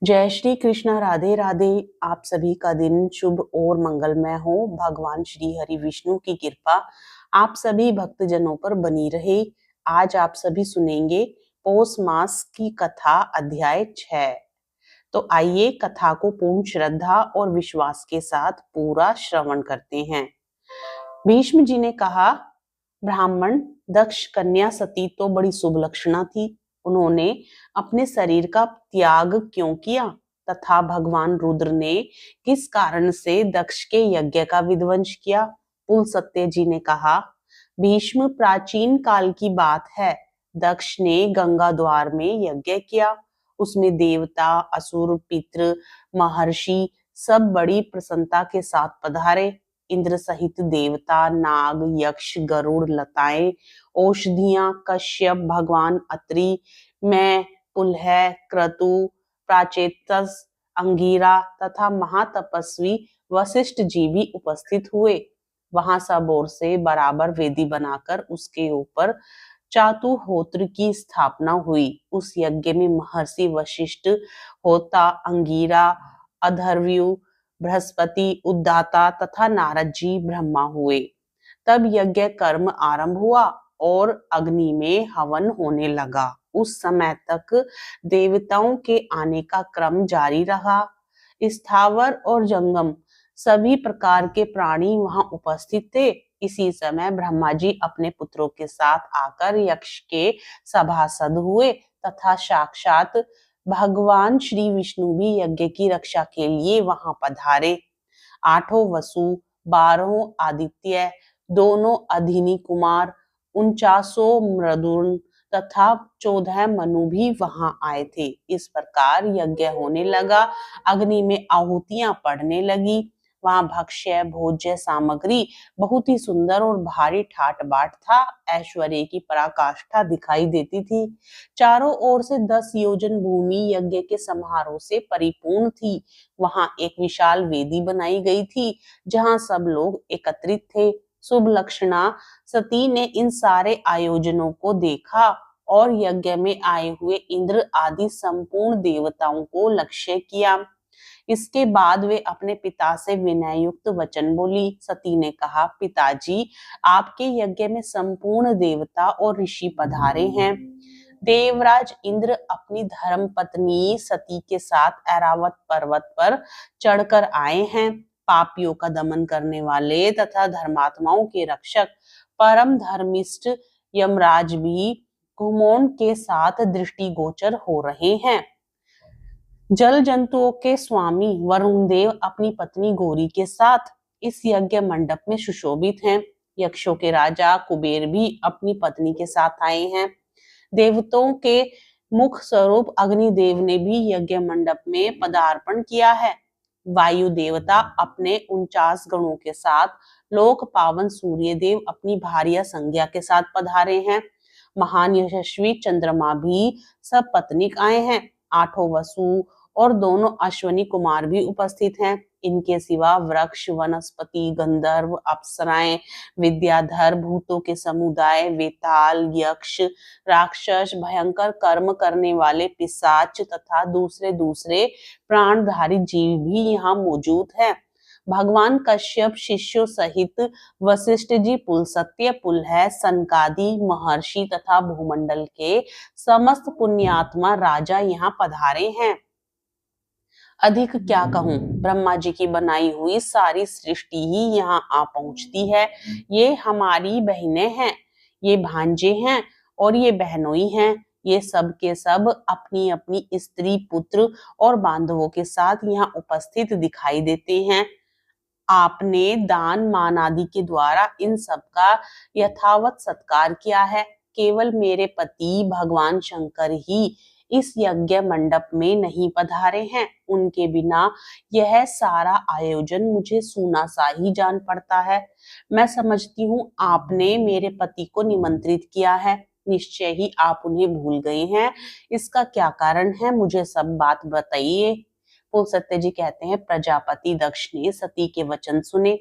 जय श्री कृष्ण, राधे राधे। आप सभी का दिन शुभ और मंगलमय हो। भगवान श्री हरि विष्णु की कृपा आप सभी भक्तजनों पर बनी रहे। आज आप सभी सुनेंगे पौष मास की कथा अध्याय 6। तो आइए कथा को पूर्ण श्रद्धा और विश्वास के साथ पूरा श्रवण करते हैं। भीष्म जी ने कहा, ब्राह्मण दक्ष कन्या सती तो बड़ी शुभ लक्षणा थी। उन्होंने अपने शरीर का त्याग क्यों किया तथा भगवान रुद्र ने किस कारण से दक्ष के यज्ञ का विध्वंस किया? पुलस्त्य जी ने कहा, भीष्म, प्राचीन काल की बात है। दक्ष ने गंगा द्वार में यज्ञ किया। उसमें देवता, असुर, पितृ, महर्षि सब बड़ी प्रसन्नता के साथ पधारे। इंद्र सहित देवता, नाग, यक्ष, गरुड़, लताएं, औषधियां, कश्यप, भगवान अत्रि, मैं, पुलह, क्रतु, प्राचेतस, अंगीरा तथा महातपस्वी वशिष्ठ जी भी उपस्थित हुए। वहां सब ओर से बराबर वेदी बनाकर उसके ऊपर चातुहोत्र की स्थापना हुई। उस यज्ञ में महर्षि वशिष्ठ, होता, अंगीरा, अधर्व्यु, बृहस्पति, उद्दाता तथा नारद जी ब्रह्मा हुए। तब यज्ञ कर्म आरंभ हुआ और अग्नि में हवन होने लगा। उस समय तक देवताओं के आने का क्रम जारी रहा। स्थावर और जंगम सभी प्रकार के प्राणी वहां उपस्थित थे। इसी समय ब्रह्मा जी अपने पुत्रों के साथ आकर यक्ष के सभासद हुए तथा साक्षात भगवान श्री विष्णु भी यज्ञ की रक्षा के लिए वहां पधारे। 8 वसु, 12 आदित्य, दोनों अधीनी कुमार, 49 मृदुन तथा 14 मनु भी वहां आए थे। इस प्रकार यज्ञ होने लगा। अग्नि में आहुतियां पड़ने लगी। वहां भक्ष्य भोज्य सामग्री बहुत ही सुंदर और भारी ठाट बाट था। ऐश्वर्य की पराकाष्ठा दिखाई देती थी। चारों ओर से 10 योजन भूमि यज्ञ के समारोह से परिपूर्ण थी। वहां एक विशाल वेदी बनाई गई थी जहां सब लोग एकत्रित थे। शुभ लक्षणा सती ने इन सारे आयोजनों को देखा और यज्ञ में आए हुए इंद्र आदि संपूर्ण देवताओं को लक्ष्य किया। इसके बाद वे अपने पिता से विनय युक्त वचन बोली। सती ने कहा, पिताजी, आपके यज्ञ में संपूर्ण देवता और ऋषि पधारे हैं। देवराज इंद्र अपनी धर्म पत्नी सती के साथ ऐरावत पर्वत पर चढ़कर आए हैं। पापियों का दमन करने वाले तथा धर्मात्माओं के रक्षक परम धर्मिष्ठ यमराज भी घुमोण के साथ दृष्टिगोचर हो रहे हैं। जल जंतुओं के स्वामी वरुण देव अपनी पत्नी गौरी के साथ इस यज्ञ मंडप में सुशोभित हैं। यक्षों के राजा कुबेर भी अपनी पत्नी के साथ आए हैं। देवताओं के मुख स्वरूप अग्निदेव ने भी यज्ञ मंडप में पदार्पण किया है। वायु देवता अपने 49 गणों के साथ, लोक पावन सूर्य देव अपनी भार्या संज्ञा के साथ पधारे हैं। महान यशस्वी चंद्रमा भी सब पत्नीक आए हैं। 8 वसु और दोनों अश्वनी कुमार भी उपस्थित हैं। इनके सिवा वृक्ष, वनस्पति, गंधर्व, अप्सराएं, विद्याधर, भूतों के समुदाय, वेताल, यक्ष, राक्षस, भयंकर कर्म करने वाले पिशाच तथा दूसरे दूसरे प्राणधारी जीव भी यहाँ मौजूद हैं। भगवान कश्यप शिष्यों सहित वशिष्ठ जी, पुलस्त्य, पुलह, सनकादि महर्षि तथा भूमंडल के समस्त पुण्यात्मा राजा यहाँ पधारे हैं। अधिक क्या कहूं, ब्रह्मा जी की बनाई हुई सारी सृष्टि ही यहाँ आ पहुंचती है। ये हमारी बहनें हैं, ये भांजे हैं और ये बहनोई हैं। ये सब के सब अपनी अपनी स्त्री, पुत्र और बांधवों के साथ यहाँ उपस्थित दिखाई देते हैं। आपने दान मान आदि के द्वारा इन सब का यथावत सत्कार किया है। केवल मेरे पति भगवान शंकर ही इस यज्ञ मंडप में नहीं पधारे हैं। उनके बिना यह सारा आयोजन मुझे सूना सा ही जान पड़ता है। मैं समझती हूँ आपने मेरे पति को निमंत्रित किया है। निश्चय ही आप उन्हें भूल गए हैं। इसका क्या कारण है, मुझे सब बात बताइए। पुलस्त्य जी कहते हैं, प्रजापति दक्ष ने सती के वचन सुने।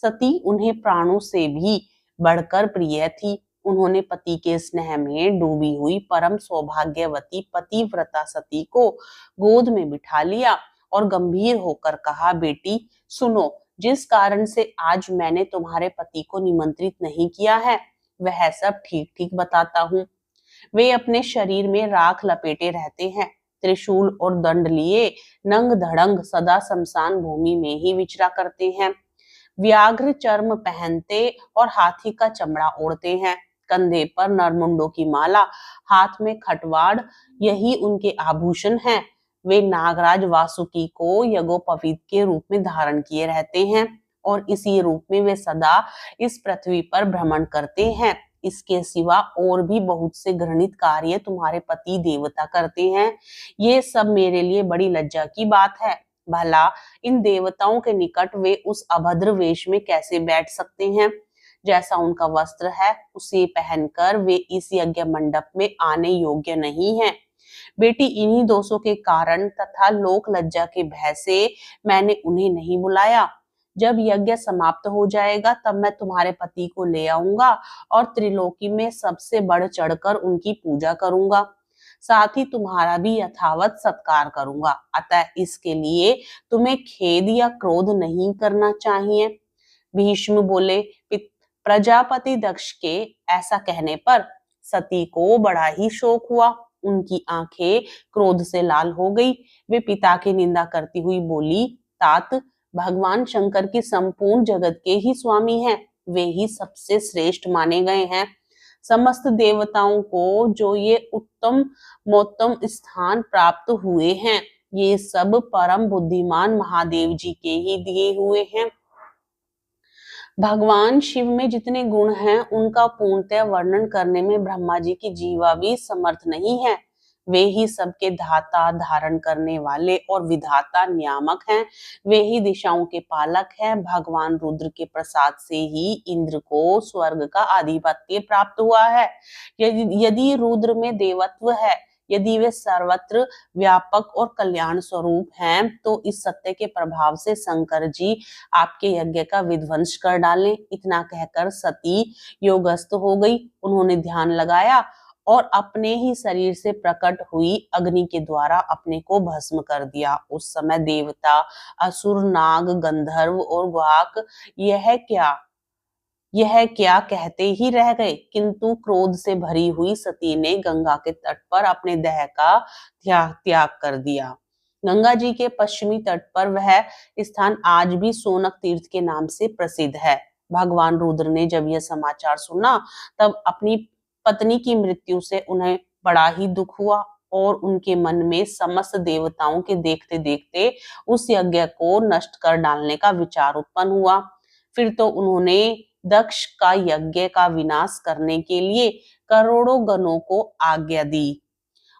सती उन्हें प्राणों से भी बढ़कर प्रिय थी। उन्होंने पति के स्नेह में डूबी हुई परम सौभाग्यवती पतिव्रता सती को गोद में बिठा लिया और गंभीर होकर कहा, बेटी सुनो, जिस कारण से आज मैंने तुम्हारे पति को निमंत्रित नहीं किया है वह सब ठीक ठीक बताता हूँ। वे अपने शरीर में राख लपेटे रहते हैं, त्रिशूल और दंड लिए नंग धड़ंग सदा शमशान भूमि में ही विचरा करते हैं। व्याघ्र चर्म पहनते और हाथी का चमड़ा ओढ़ते हैं, कंधे पर नरमुंडों की माला, हाथ में खटवाड़, यही उनके आभूषण हैं। वे नागराज वासुकी को यज्ञोपवीत के रूप में धारण किए रहते हैं और इसी रूप में वे सदा इस पृथ्वी पर भ्रमण करते हैं। इसके सिवा और भी बहुत से घृणित कार्य तुम्हारे पति देवता करते हैं। ये सब मेरे लिए बड़ी लज्जा की बात है। भला इन देवताओं के निकट वे उस अभद्र वेश में कैसे बैठ सकते हैं? जैसा उनका वस्त्र है उसे पहनकर वे इस यज्ञ मंडप में आने योग्य नहीं है। बेटी, इन्हीं दोषों के कारण तथा लोक लज्जा के भय से मैंने उन्हें नहीं बुलाया। जब यज्ञ समाप्त हो जाएगा तब मैं तुम्हारे पति को ले आऊंगा और त्रिलोकी में सबसे बढ़ चढ़कर उनकी पूजा करूंगा, साथ ही तुम्हारा भी यथावत सत्कार करूंगा। अतः इसके लिए तुम्हें खेद या क्रोध नहीं करना चाहिए। भीष्म बोले, प्रजापति दक्ष के ऐसा कहने पर सती को बड़ा ही शोक हुआ। उनकी आंखें क्रोध से लाल हो गई। वे पिता की निंदा करती हुई बोली, तात, भगवान शंकर की संपूर्ण जगत के ही स्वामी हैं, वे ही सबसे श्रेष्ठ माने गए हैं। समस्त देवताओं को जो ये उत्तम मोत्तम स्थान प्राप्त हुए हैं, ये सब परम बुद्धिमान महादेव जी के ही दिए हुए हैं। भगवान शिव में जितने गुण हैं उनका पूर्णतः वर्णन करने में ब्रह्मा जी की जीवा भी समर्थ नहीं है। वे ही सबके धाता, धारण करने वाले और विधाता, नियामक हैं। वे ही दिशाओं के पालक हैं। भगवान रुद्र के प्रसाद से ही इंद्र को स्वर्ग का आधिपत्य प्राप्त हुआ है। यदि रुद्र में देवत्व है, यदि वे सर्वत्र व्यापक और कल्याण स्वरूप हैं, तो इस सत्य के प्रभाव से शंकर जी आपके यज्ञ का विध्वंस कर डालें। इतना कहकर सती योगस्थ हो गई। उन्होंने ध्यान लगाया और अपने ही शरीर से प्रकट हुई अग्नि के द्वारा अपने को भस्म कर दिया। उस समय देवता, असुर, नाग, गंधर्व और वाक यह क्या कहते ही रह गए, किंतु क्रोध से भरी हुई सती ने गंगा के तट पर अपने देह का त्याग कर दिया। गंगा जी के पश्चिमी तट पर वह स्थान आज भी सोनक तीर्थ के नाम से प्रसिद्ध है। भगवान रुद्र ने जब यह समाचार सुना तब अपनी पत्नी की मृत्यु से उन्हें बड़ा ही दुख हुआ और उनके मन में समस्त देवताओं के देखते देखते उस यज्ञ को नष्ट कर डालने का विचार उत्पन्न हुआ। फिर तो उन्होंने दक्ष का यज्ञ का विनाश करने के लिए करोड़ों गणों को आज्ञा दी।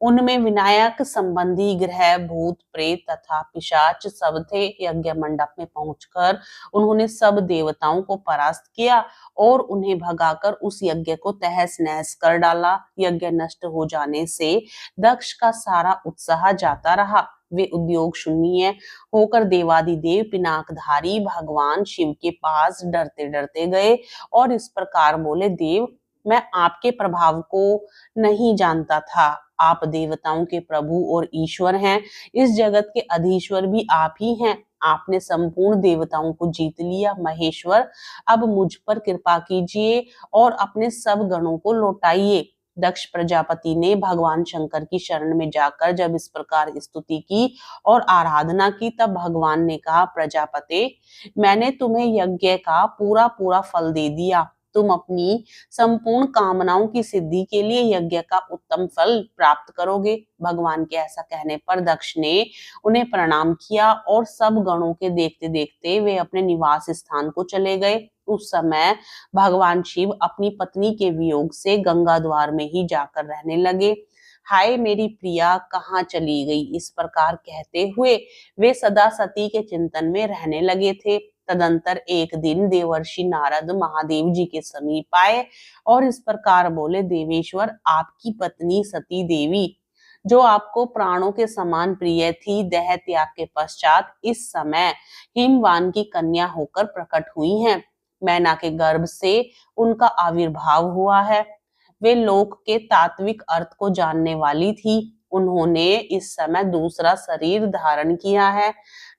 उनमें विनायक संबंधी ग्रह, भूत, प्रेत तथा पिशाच सब थे। यज्ञ मंडप में पहुंचकर उन्होंने सब देवताओं को परास्त किया और उन्हें भगाकर उस यज्ञ को तहस नहस कर डाला। यज्ञ नष्ट हो जाने से दक्ष का सारा उत्साह जाता रहा। वे उद्योग शून्य होकर देवादिदेव पिनाकधारी भगवान शिव के पास डरते डरते गए और इस प्रकार बोले, देव, मैं आपके प्रभाव को नहीं जानता था। आप देवताओं के प्रभु और ईश्वर हैं। इस जगत के अधीश्वर भी आप ही हैं। आपने संपूर्ण देवताओं को जीत लिया। महेश्वर, अब मुझ पर कृपा कीजिए और अपने सब गणों को लौटाइए। दक्ष प्रजापति ने भगवान शंकर की शरण में जाकर जब इस प्रकार स्तुति की और आराधना की, तब भगवान ने कहा, प्रजापते, मैंने तुम्हें यज्ञ का पूरा पूरा फल दे दिया। तुम अपनी संपूर्ण कामनाओं की सिद्धि के लिए यज्ञ का उत्तम फल प्राप्त करोगे। भगवान के ऐसा कहने पर दक्ष ने उन्हें प्रणाम किया और सब गणों के देखते देखते वे अपने निवास स्थान को चले गए। उस समय भगवान शिव अपनी पत्नी के वियोग से गंगा द्वार में ही जाकर रहने लगे। हाय मेरी प्रिया, कहाँ चली गई? इस प्रकार कहते हुए वे सदा सती के चिंतन में रहने लगे थे। तदंतर एक दिन देवर्षि नारद महादेव जी के समीप आए और इस प्रकार बोले, देवेश्वर, आपकी पत्नी सती देवी, जो आपको प्राणों के समान प्रिय थी, देह त्याग के पश्चात इस समय हिमवान की कन्या होकर प्रकट हुई हैं। मैना के गर्भ से उनका आविर्भाव हुआ है। वे लोक के तात्विक अर्थ को जानने वाली थी। उन्होंने इस समय दूसरा शरीर धारण किया है।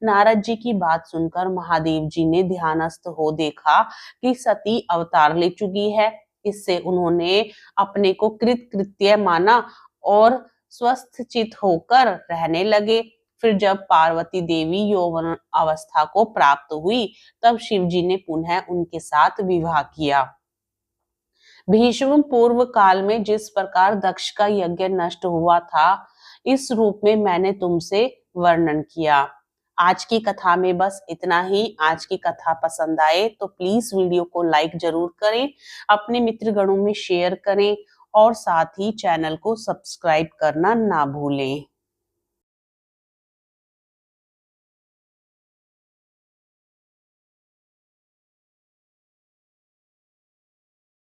नारद जी की बात सुनकर महादेव जी ने ध्यानस्थ हो देखा कि सती अवतार ले चुकी है। इससे उन्होंने अपने को कृत कृत्य माना और स्वस्थ चित होकर रहने लगे। फिर जब पार्वती देवी यौवन अवस्था को प्राप्त हुई, तब शिव जी ने पुनः उनके साथ विवाह किया। भीष्म पूर्व काल में जिस प्रकार दक्ष का यज्ञ नष्ट हुआ था, इस रूप में मैंने तुमसे वर्णन किया। आज की कथा में बस इतना ही। आज की कथा पसंद आए तो प्लीज वीडियो को लाइक जरूर करें, अपने मित्र गणों में शेयर करें और साथ ही चैनल को सब्सक्राइब करना ना भूलें।